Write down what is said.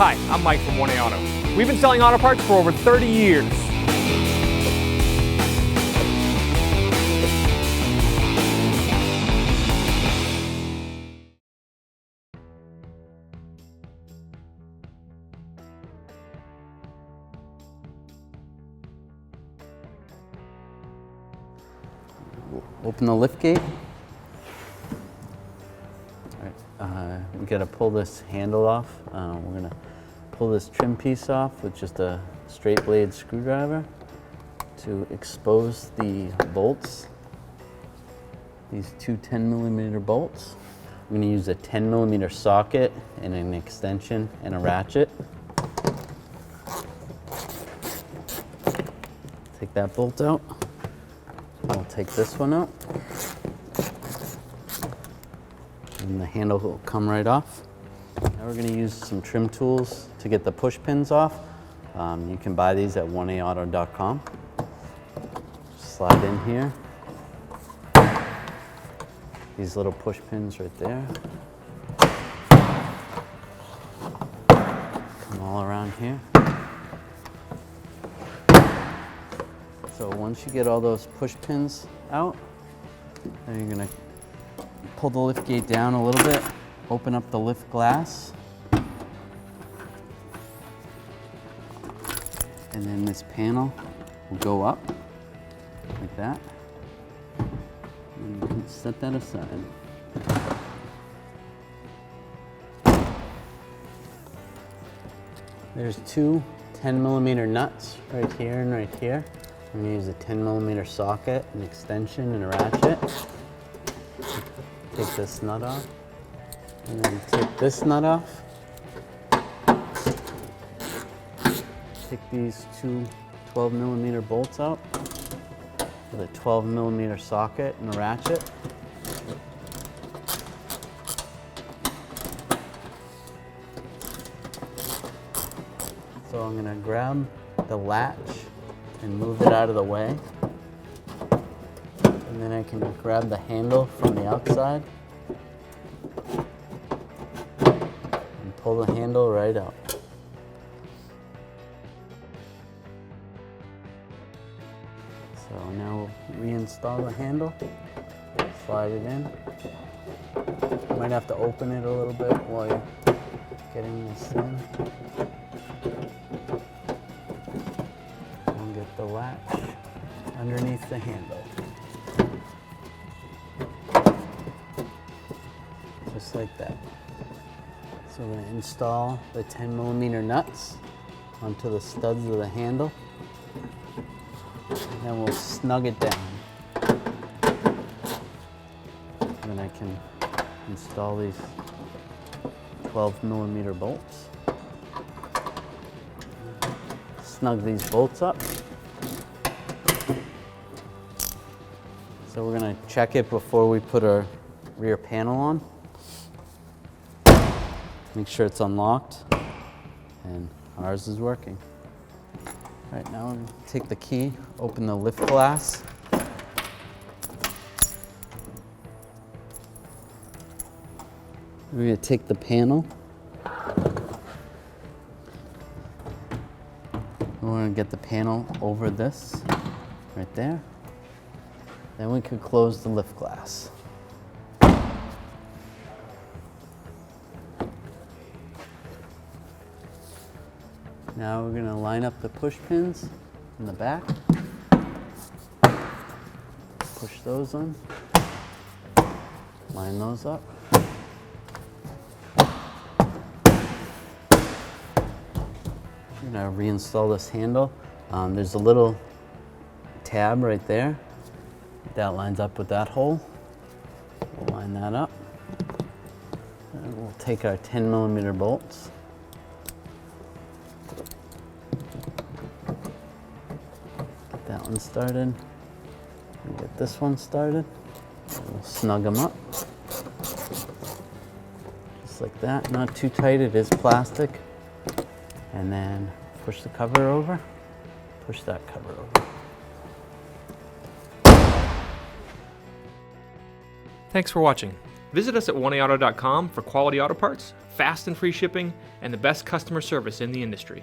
Hi, I'm Mike from 1A Auto. We've been selling auto parts for over 30 years. Open the lift gate. All right, we gotta pull this handle off. We're gonna pull this trim piece off with just a straight blade screwdriver to expose the bolts. These two 10mm bolts. I'm gonna use a 10mm socket and an extension and a ratchet. Take that bolt out. We'll take this one out. And the handle will come right off. Now we're going to use some trim tools to get the push pins off. You can buy these at 1aauto.com. Slide in here. These little push pins right there. Come all around here. So once you get all those push pins out, then you're going to pull the lift gate down a little bit, open up the lift glass, and then this panel will go up like that. And you can set that aside. There's two 10mm nuts right here and right here. I'm going to use a 10mm socket, an extension, and a ratchet. Take this nut off, and then take this nut off. Take these two 12mm bolts out with a 12mm socket and a ratchet. So I'm going to grab the latch and move it out of the way. And then I can grab the handle from the outside and pull the handle right out. So now we'll reinstall the handle, slide it in. You might have to open it a little bit while you're getting this in. And get the latch underneath the handle. Just like that. So we're going to install the 10mm nuts onto the studs of the handle, and then we'll snug it down. And then I can install these 12mm bolts. Snug these bolts up. So we're going to check it before we put our rear panel on. Make sure it's unlocked, and ours is working. All right, now we'll take the key, open the lift glass. We're going to take the panel. We're going to get the panel over this, right there. Then we could close the lift glass. Now we're going to line up the push pins in the back. Push those on. Line those up. We're going to reinstall this handle. There's a little tab right there. That lines up with that hole. We'll line that up. And we'll take our 10mm bolts. That one started, and get this one started. We'll snug them up, just like that. Not too tight, it is plastic. And then push the cover over, push that cover over. Thanks for watching. Visit us at oneauto.com for quality auto parts, fast and free shipping, and the best customer service in the industry.